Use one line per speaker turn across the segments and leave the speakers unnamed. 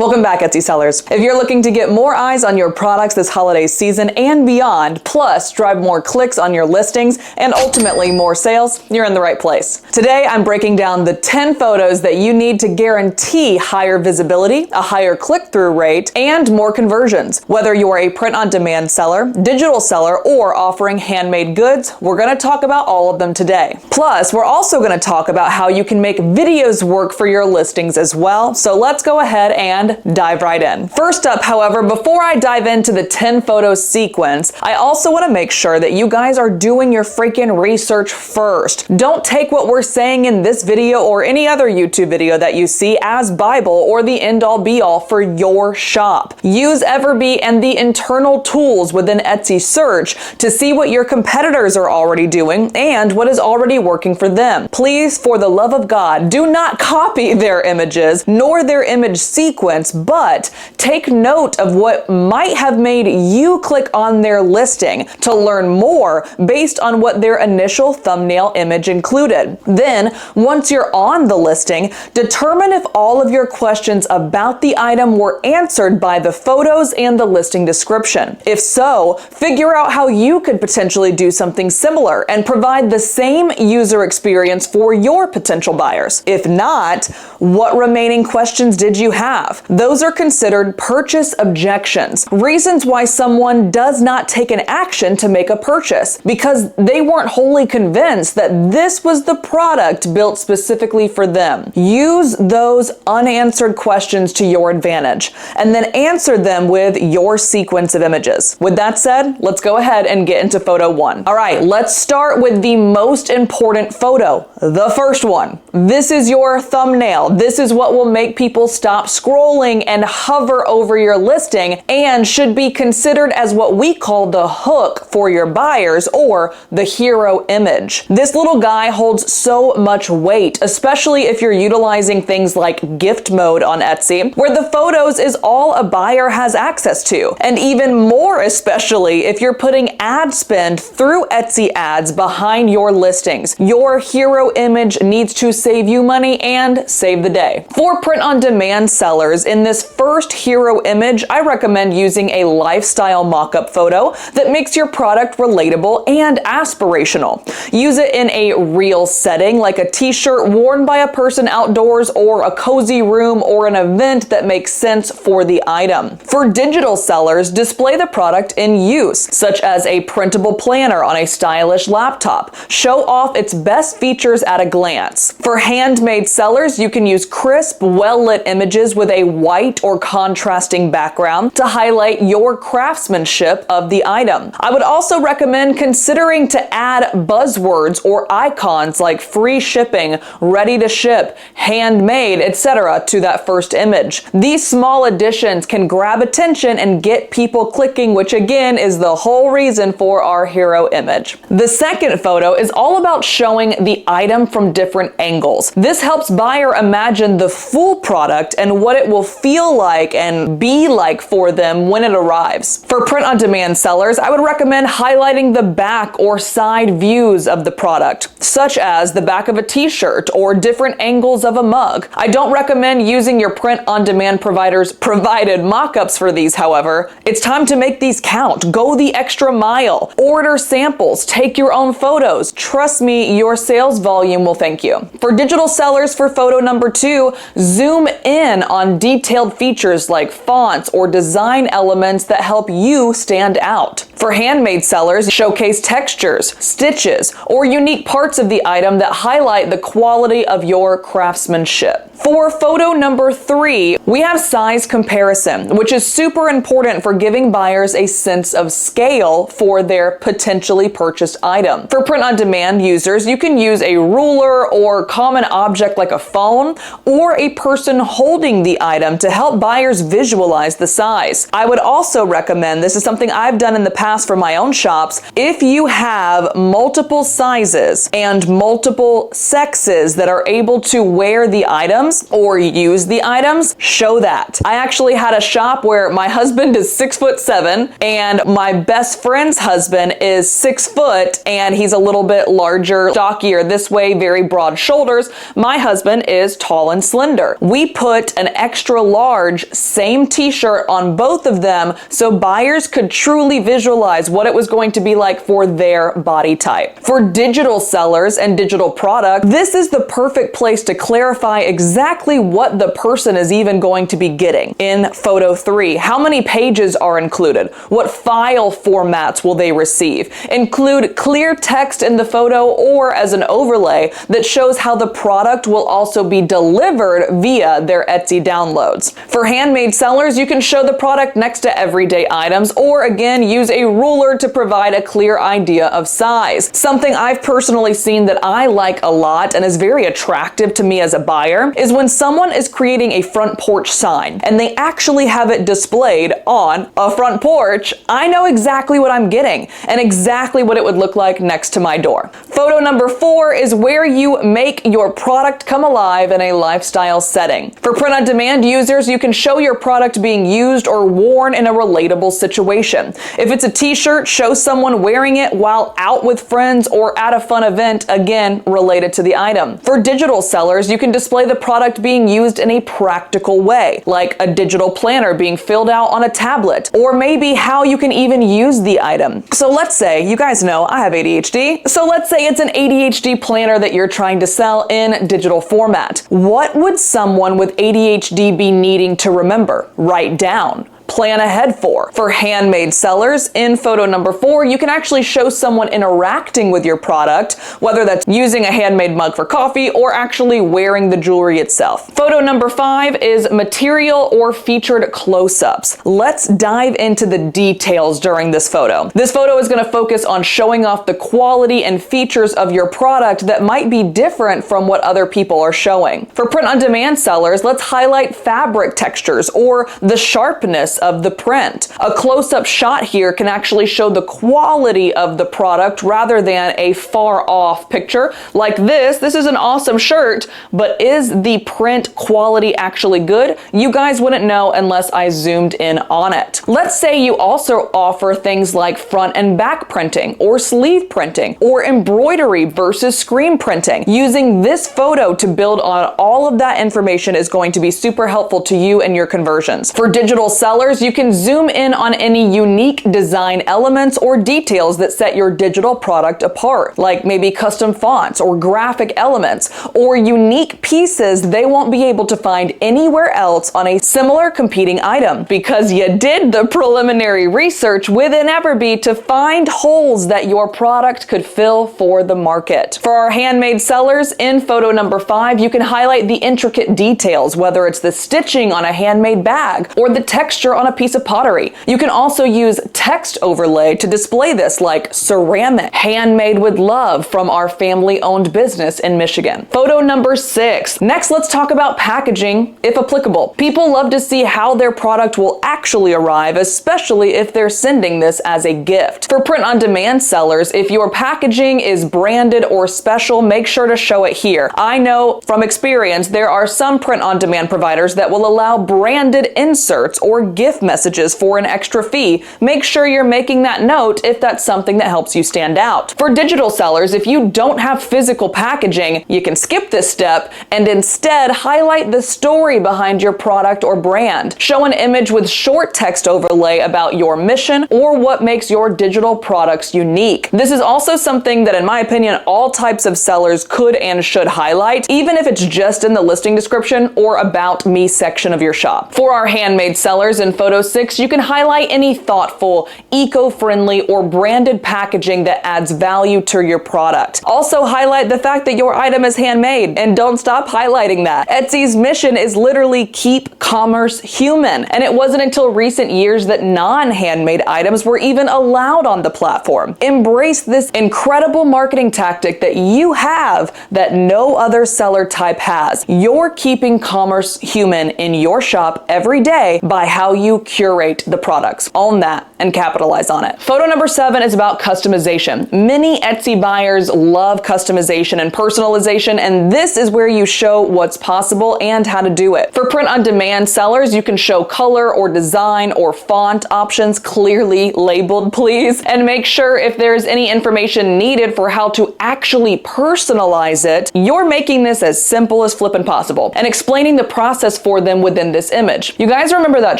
Welcome back, Etsy sellers. If you're looking to get more eyes on your products this holiday season and beyond, plus drive more clicks on your listings and ultimately more sales, you're in the right place. Today, I'm breaking down the 10 photos that you need to guarantee higher visibility, a higher click-through rate, and more conversions. Whether you're a print-on-demand seller, digital seller, or offering handmade goods, we're going to talk about all of them today. Plus, we're also going to talk about how you can make videos work for your listings as well. So let's go ahead and dive right in. First up, however, before I dive into the 10 photo sequence, I also want to make sure that you guys are doing your freaking research first. Don't take what we're saying in this video or any other YouTube video that you see as Bible or the end-all be-all for your shop. Use EverBee and the internal tools within Etsy search to see what your competitors are already doing and what is already working for them. Please, for the love of God, do not copy their images nor their image sequence, but take note of what might have made you click on their listing to learn more based on what their initial thumbnail image included. Then, once you're on the listing, determine if all of your questions about the item were answered by the photos and the listing description. If so, figure out how you could potentially do something similar and provide the same user experience for your potential buyers. If not, what remaining questions did you have? Those are considered purchase objections, reasons why someone does not take an action to make a purchase because they weren't wholly convinced that this was the product built specifically for them. Use those unanswered questions to your advantage and then answer them with your sequence of images. With that said, let's go ahead and get into photo one. All right, let's start with the most important photo, the first one. This is your thumbnail. This is what will make people stop scrolling and hover over your listing and should be considered as what we call the hook for your buyers or the hero image. This little guy holds so much weight, especially if you're utilizing things like gift mode on Etsy, where the photos is all a buyer has access to, and even more especially if you're putting ad spend through Etsy ads behind your listings. Your hero image needs to save you money and save the day. For print-on-demand sellers, in this first hero image, I recommend using a lifestyle mock-up photo that makes your product relatable and aspirational. Use it in a real setting like a t-shirt worn by a person outdoors or a cozy room or an event that makes sense for the item. For digital sellers, display the product in use, such as a printable planner on a stylish laptop. Show off its best features at a glance. For handmade sellers, you can use crisp, well-lit images with a white or contrasting background to highlight your craftsmanship of the item. I would also recommend considering to add buzzwords or icons like free shipping, ready to ship, handmade, etc. to that first image. These small additions can grab attention and get people clicking, which again is the whole reason for our hero image. The second photo is all about showing the item from different angles. This helps buyer imagine the full product and what it will feel like and be like for them when it arrives. For print-on-demand sellers, I would recommend highlighting the back or side views of the product, such as the back of a t-shirt or different angles of a mug. I don't recommend using your print-on-demand provider's provided mock-ups for these, however. It's time to make these count. Go the extra mile. Order samples. Take your own photos. Trust me, your sales volume will thank you. For digital sellers, for photo number 2, zoom in on detailed features like fonts or design elements that help you stand out. For handmade sellers, showcase textures, stitches, or unique parts of the item that highlight the quality of your craftsmanship. For photo number 3, we have size comparison, which is super important for giving buyers a sense of scale for their potentially purchased item. For print-on-demand users, you can use a ruler or common object like a phone or a person holding the item to help buyers visualize the size. I would also recommend, this is something I've done in the past for my own shops, if you have multiple sizes and multiple sexes that are able to wear the items or use the items, show that. I actually had a shop where my husband is 6'7" and my best friend's husband is 6 foot and he's a little bit larger, stockier this way, very broad shoulders. My husband is tall and slender. We put an extra extra large, same t-shirt on both of them so buyers could truly visualize what it was going to be like for their body type. For digital sellers and digital product, this is the perfect place to clarify exactly what the person is even going to be getting. In photo 3, how many pages are included? What file formats will they receive? Include clear text in the photo or as an overlay that shows how the product will also be delivered via their Etsy downloads. For handmade sellers, you can show the product next to everyday items or again use a ruler to provide a clear idea of size. Something I've personally seen that I like a lot and is very attractive to me as a buyer is when someone is creating a front porch sign and they actually have it displayed on a front porch. I know exactly what I'm getting and exactly what it would look like next to my door. Photo number 4 is where you make your product come alive in a lifestyle setting. For print-on-demand users, you can show your product being used or worn in a relatable situation. If it's a t-shirt, show someone wearing it while out with friends or at a fun event, again, related to the item. For digital sellers, you can display the product being used in a practical way, like a digital planner being filled out on a tablet, or maybe how you can even use the item. So let's say, you guys know I have ADHD, so let's say it's an ADHD planner that you're trying to sell in digital format. What would someone with ADHD be needing to remember, write down, plan ahead for? For handmade sellers, in photo number 4, you can actually show someone interacting with your product, whether that's using a handmade mug for coffee or actually wearing the jewelry itself. Photo number 5 is material or featured close-ups. Let's dive into the details during this photo. This photo is going to focus on showing off the quality and features of your product that might be different from what other people are showing. For print-on-demand sellers, let's highlight fabric textures or the sharpness of the print. A close-up shot here can actually show the quality of the product rather than a far-off picture like this. This is an awesome shirt, but is the print quality actually good? You guys wouldn't know unless I zoomed in on it. Let's say you also offer things like front and back printing or sleeve printing or embroidery versus screen printing. Using this photo to build on all of that information is going to be super helpful to you and your conversions. For digital sellers, you can zoom in on any unique design elements or details that set your digital product apart, like maybe custom fonts or graphic elements or unique pieces they won't be able to find anywhere else on a similar competing item because you did the preliminary research within EverBee to find holes that your product could fill for the market. For our handmade sellers, in photo number 5, you can highlight the intricate details, whether it's the stitching on a handmade bag or the texture on a piece of pottery. You can also use text overlay to display this, like ceramic, handmade with love from our family-owned business in Michigan. Photo number 6. Next, let's talk about packaging, if applicable. People love to see how their product will actually arrive, especially if they're sending this as a gift. For print-on-demand sellers, if your packaging is branded or special, make sure to show it here. I know from experience there are some print-on-demand providers that will allow branded inserts or gift messages for an extra fee. Make sure you're making that note if that's something that helps you stand out. For digital sellers, if you don't have physical packaging, you can skip this step and instead highlight the story behind your product or brand. Show an image with short text overlay about your mission or what makes your digital products unique. This is also something that, in my opinion, all types of sellers could and should highlight, even if it's just in the listing description or about me section of your shop. For our handmade sellers, in photo 6, you can highlight any thoughtful, eco-friendly, or branded packaging that adds value to your product. Also highlight the fact that your item is handmade, and don't stop highlighting that. Etsy's mission is literally keep commerce human, and it wasn't until recent years that non-handmade items were even allowed on the platform. Embrace this incredible marketing tactic that you have that no other seller type has. You're keeping commerce human in your shop every day by how you curate the products. Own that and capitalize on it. Photo number 7 is about customization. Many Etsy buyers love customization and personalization, and this is where you show what's possible and how to do it. For print-on-demand sellers, you can show color or design or font options clearly labeled, please, and make sure if there's any information needed for how to actually personalize it, you're making this as simple as flippin' possible and explaining the process for them within this image. You guys remember that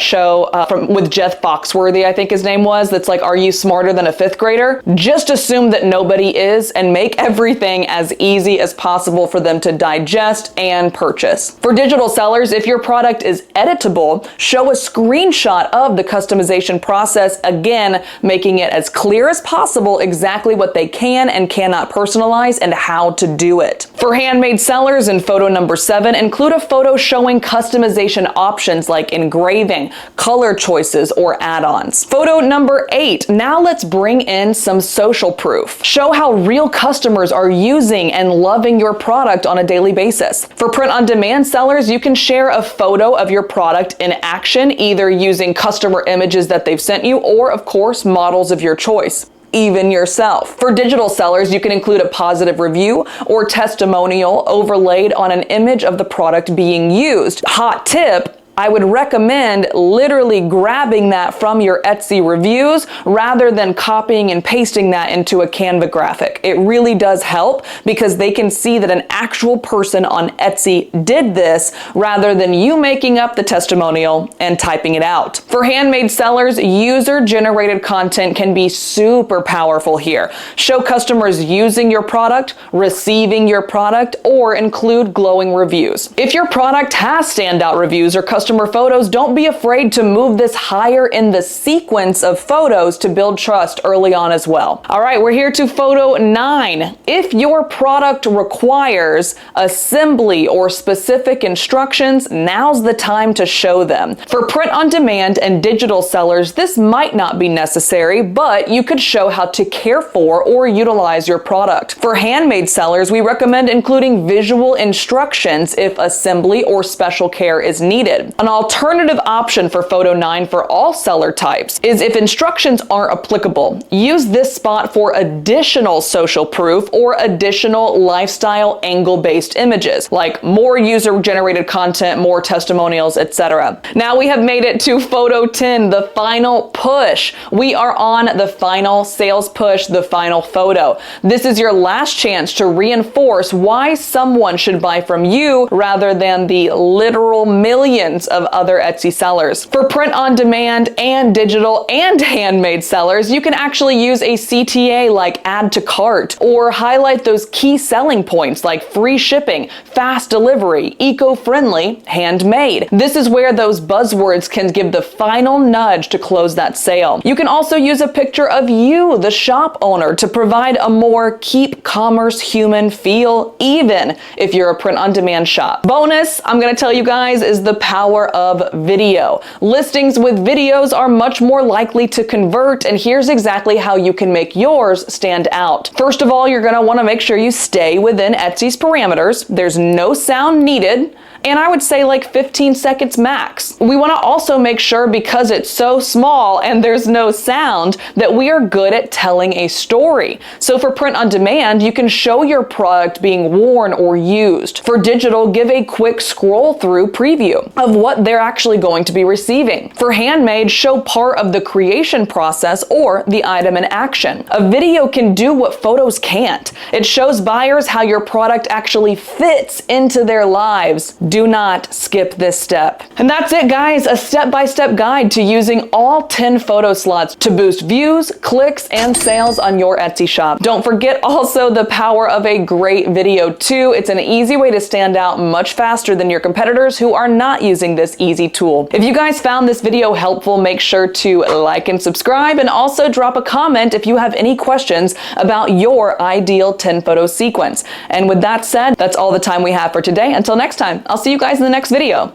show with Jeff Foxworthy, I think his name was, that's like, Are You Smarter Than a Fifth Grader? Just assume that nobody is and make everything as easy as possible for them to digest and purchase. For digital sellers, if your product is editable, show a screenshot of the customization process, again, making it as clear as possible exactly what they can and cannot personalize and how to do it. For handmade sellers, in photo number 7, include a photo showing customization options like engraving, color choices, or add-ons. Photo number 8, now let's bring in some social proof. Show how real customers are using and loving your product on a daily basis. For print-on-demand sellers, you can share a photo of your product in action, either using customer images that they've sent you or, of course, models of your choice. Even yourself. For digital sellers, you can include a positive review or testimonial overlaid on an image of the product being used. Hot tip, I would recommend literally grabbing that from your Etsy reviews rather than copying and pasting that into a Canva graphic. It really does help because they can see that an actual person on Etsy did this rather than you making up the testimonial and typing it out. For handmade sellers, user-generated content can be super powerful here. Show customers using your product, receiving your product, or include glowing reviews. If your product has standout reviews or customer photos, don't be afraid to move this higher in the sequence of photos to build trust early on as well. All right, we're here to photo 9. If your product requires assembly or specific instructions, now's the time to show them. For print on demand and digital sellers, this might not be necessary, but you could show how to care for or utilize your product. For handmade sellers, we recommend including visual instructions if assembly or special care is needed. An alternative option for photo 9 for all seller types is if instructions aren't applicable, use this spot for additional social proof or additional lifestyle angle-based images, like more user-generated content, more testimonials, etc. Now we have made it to photo 10, the final push. We are on the final sales push, the final photo. This is your last chance to reinforce why someone should buy from you rather than the literal millions of other Etsy sellers. For print on demand and digital and handmade sellers, you can actually use a CTA like add to cart or highlight those key selling points like free shipping, fast delivery, eco-friendly, handmade. This is where those buzzwords can give the final nudge to close that sale. You can also use a picture of you, the shop owner, to provide a more keep commerce human feel, even if you're a print on demand shop. Bonus, I'm gonna tell you guys, is the power of video. Listings with videos are much more likely to convert, and here's exactly how you can make yours stand out. First of all, you're going to want to make sure you stay within Etsy's parameters. There's no sound needed, and I would say like 15 seconds max. We want to also make sure, because it's so small and there's no sound, that we are good at telling a story. So for print on demand, you can show your product being worn or used. For digital, give a quick scroll through preview of what they're actually going to be receiving. For handmade, show part of the creation process or the item in action. A video can do what photos can't. It shows buyers how your product actually fits into their lives. Do not skip this step. And that's it, guys, a step-by-step guide to using all 10 photo slots to boost views, clicks, and sales on your Etsy shop. Don't forget also the power of a great video too. It's an easy way to stand out much faster than your competitors who are not using this easy tool. If you guys found this video helpful, make sure to like and subscribe, and also drop a comment if you have any questions about your ideal 10 photo sequence. And with that said, that's all the time we have for today. Until next time, I'll see you guys in the next video.